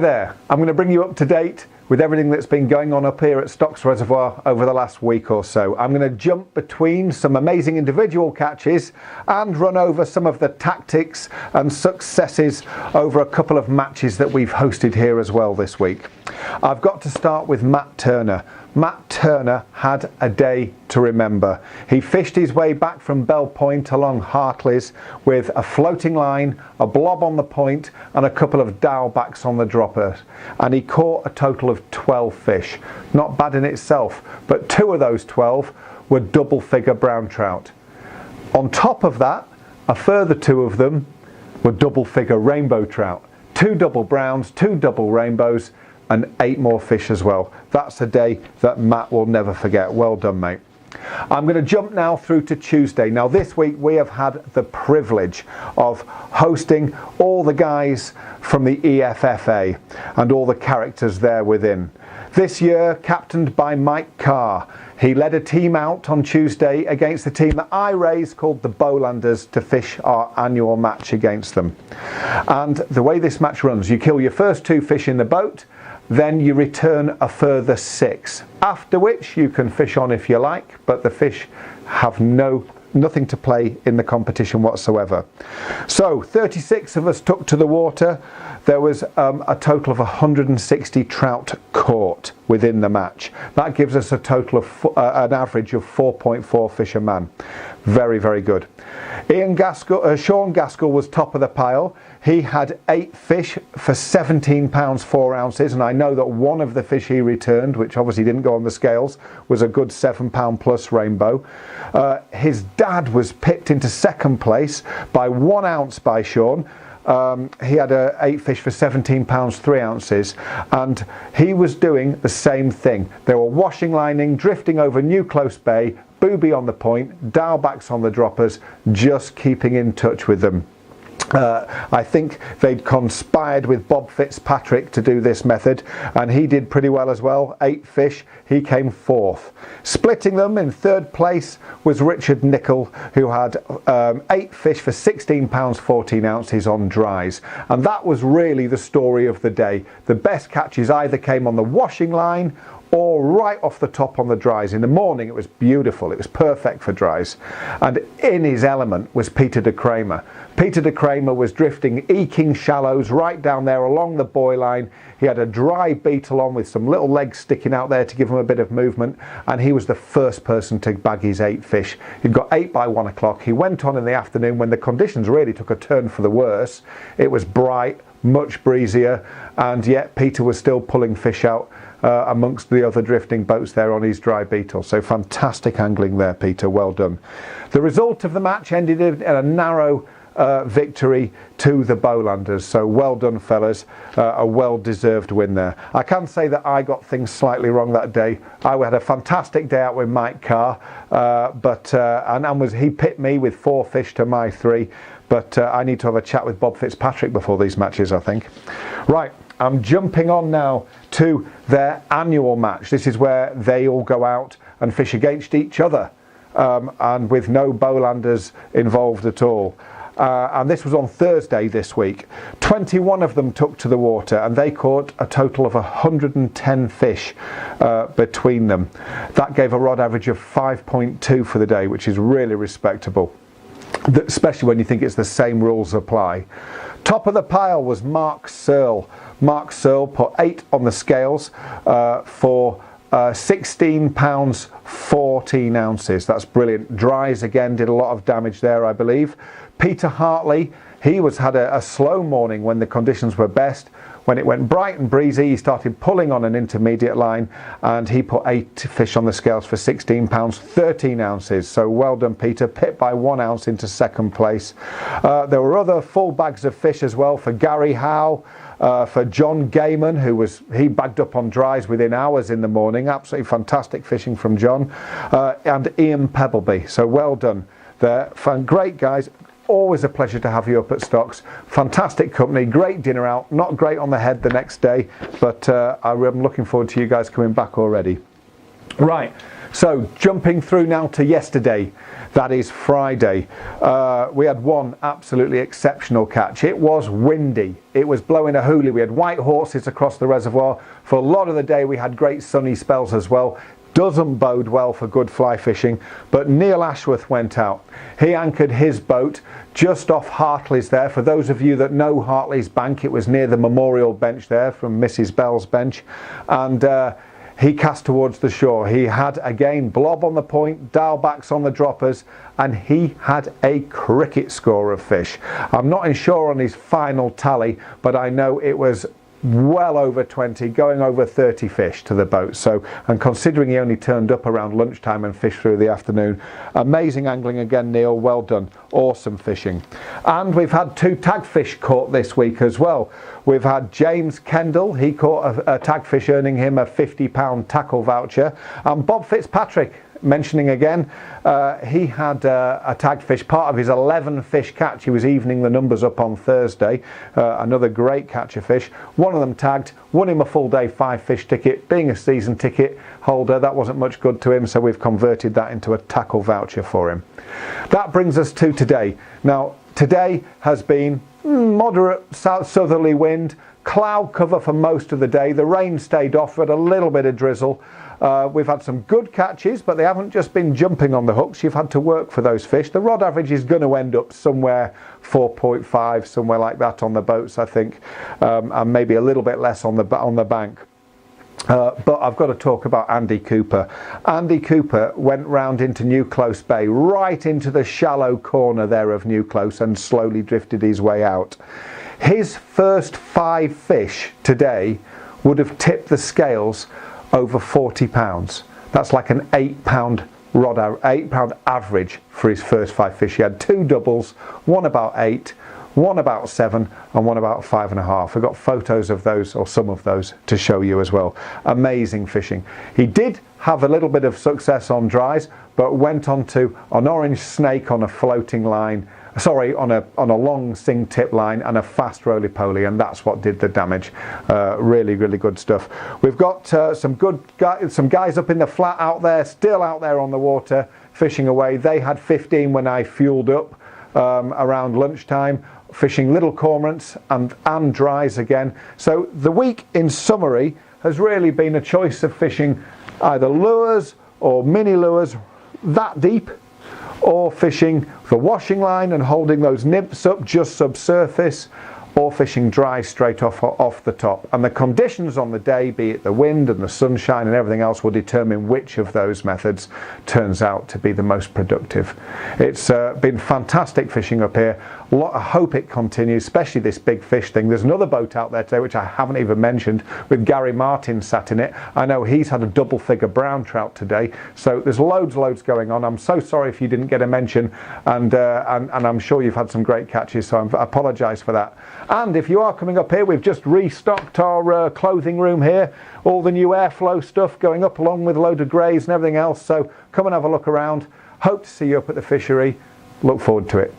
There, I'm going to bring you up to date with everything that's been going on up here at Stocks Reservoir over the last week or so. I'm going to jump between some amazing individual catches and run over some of the tactics and successes over a couple of matches that we've hosted here as well this week. I've got to start with Matt Turner. Matt Turner had a day to remember. He fished his way back from Bell Point along Hartley's with a floating line, a blob on the point and a couple of dowelbacks on the dropper, and he caught a total of 12 fish. Not bad in itself, but 2 of those 12 were double figure brown trout. On top of that, a further 2 of them were double figure rainbow trout. 2 double browns, 2 double rainbows, and 8 more fish as well. That's a day that Matt will never forget. Well done, mate. I'm going to jump now through to Tuesday. Now this week we have had the privilege of hosting all the guys from the EFFA and all the characters there within. This year captained by Mike Carr. He led a team out on Tuesday against the team that I raised called the Bowlanders to fish our annual match against them. And the way this match runs, you kill your first 2 fish in the boat, then you return a further 6, after which you can fish on if you like, but the fish have nothing to play in the competition whatsoever. So 36 of us took to the water. There was a total of 160 trout caught within the match. That gives us a total of an average of 4.4 fish a man. Very, very good. Sean Gaskell was top of the pile. He had 8 fish for 17 pounds 4 ounces, and I know that one of the fish he returned, which obviously didn't go on the scales, was a good £7 plus rainbow. His dad was picked into second place by 1 ounce by Sean. He had 8 fish for 17 pounds 3 ounces, and he was doing the same thing. They were washing lining, drifting over New Close Bay, booby on the point, dowelbacks on the droppers, just keeping in touch with them. I think they'd conspired with Bob Fitzpatrick to do this method, and he did pretty well as well. 8 fish, he came 4th. Splitting them in 3rd place was Richard Nicol, who had 8 fish for 16 pounds 14 ounces on dries, and that was really the story of the day. The best catches either came on the washing line or right off the top on the dries. In the morning it was beautiful, it was perfect for dries, and in his element was Peter de Kramer. Peter de Kramer was drifting, eking shallows right down there along the buoy line. He had a dry beetle on with some little legs sticking out there to give him a bit of movement, and he was the first person to bag his 8 fish. He'd got 8 by 1 o'clock. He went on in the afternoon when the conditions really took a turn for the worse. It was bright, much breezier, and yet Peter was still pulling fish out amongst the other drifting boats there on his dry beetle. So fantastic angling there, Peter, well done. The result of the match ended in a narrow victory to the Bowlanders, so well done fellas, a well-deserved win there. I can say that I got things slightly wrong that day. I had a fantastic day out with Mike Carr, he pipped me with 4 fish to my 3, but I need to have a chat with Bob Fitzpatrick before these matches, I think. Right, I'm jumping on now to their annual match. This is where they all go out and fish against each other, and with no Bowlanders involved at all. And this was on Thursday this week. 21 of them took to the water, and they caught a total of 110 fish between them. That gave a rod average of 5.2 for the day, which is really respectable, especially when you think it's the same rules apply. Top of the pile was Mark Searle. Mark Searle put 8 on the scales for 16 pounds 14 ounces. That's brilliant. Dries again did a lot of damage there, I believe. Peter Hartley, he had a slow morning when the conditions were best. When it went bright and breezy, he started pulling on an intermediate line, and he put 8 fish on the scales for 16 pounds 13 ounces. So well done, Peter. Pipped by 1 ounce into second place. There were other full bags of fish as well for Gary Howe, for John Gaiman, he bagged up on dries within hours in the morning. Absolutely fantastic fishing from John, and Ian Pebbleby. So well done there. Great guys. Always a pleasure to have you up at Stocks. Fantastic company, great dinner out. Not great on the head the next day, but I'm looking forward to you guys coming back already. Right, So jumping through now to yesterday, that is Friday, we had one absolutely exceptional catch. It was windy, it was blowing a hoolie, we had white horses across the reservoir. For a lot of the day we had great sunny spells as well. Doesn't bode well for good fly fishing, but Neil Ashworth went out. He anchored his boat just off Hartley's there. For those of you that know Hartley's bank, it was near the memorial bench there from Mrs. Bell's bench, and he cast towards the shore. He had again blob on the point, dialbacks on the droppers, and he had a cricket score of fish. I'm not sure on his final tally, but I know it was well over 20, going over 30 fish to the boat. So, and considering he only turned up around lunchtime and fished through the afternoon, amazing angling again, Neil, well done, awesome fishing. And we've had 2 tagfish caught this week as well. We've had James Kendall, he caught a tagfish, earning him a £50 tackle voucher, and Bob Fitzpatrick, mentioning again, he had a tagfish, part of his 11 fish catch. He was evening the numbers up on Thursday. Another great catch of fish. One of them tagged, won him a full day 5 fish ticket. Being a season ticket holder, that wasn't much good to him, so we've converted that into a tackle voucher for him. That brings us to today. Now, today has been moderate southerly wind, cloud cover for most of the day. The rain stayed off, we had a little bit of drizzle. We've had some good catches, but they haven't just been jumping on the hooks. You've had to work for those fish. The rod average is going to end up somewhere 4.5, somewhere like that on the boats, I think, and maybe a little bit less on the bank. But I've got to talk about Andy Cooper. Andy Cooper went round into New Close Bay, right into the shallow corner there of New Close, and slowly drifted his way out. His first 5 fish today would have tipped the scales over £40. That's like an £8 £8 average for his first 5 fish. He had 2 doubles, one about 8, one about 7, and one about 5.5. I've got photos of those, or some of those, to show you as well. Amazing fishing. He did have a little bit of success on dries, but went onto an orange snake on a floating line, on a long sing tip line and a fast roly-poly, and that's what did the damage. Really good stuff. We've got some guys up in the flat out there, still out there on the water fishing away. They had 15 when I fueled up around lunchtime, fishing little cormorants and dries again. So the week in summary has really been a choice of fishing either lures or mini lures that deep, or fishing the washing line and holding those nymphs up just subsurface, or fishing dry straight off the top. And the conditions on the day, be it the wind and the sunshine and everything else, will determine which of those methods turns out to be the most productive. It's been fantastic fishing up here. I hope it continues, especially this big fish thing. There's another boat out there today which I haven't even mentioned, with Gary Martin sat in it. I know he's had a double figure brown trout today, so there's loads going on. I'm so sorry if you didn't get a mention, and I'm sure you've had some great catches, so I apologise for that. And if you are coming up here, we've just restocked our clothing room here, all the new airflow stuff going up, along with a load of greys and everything else, so come and have a look around. Hope to see you up at the fishery. Look forward to it.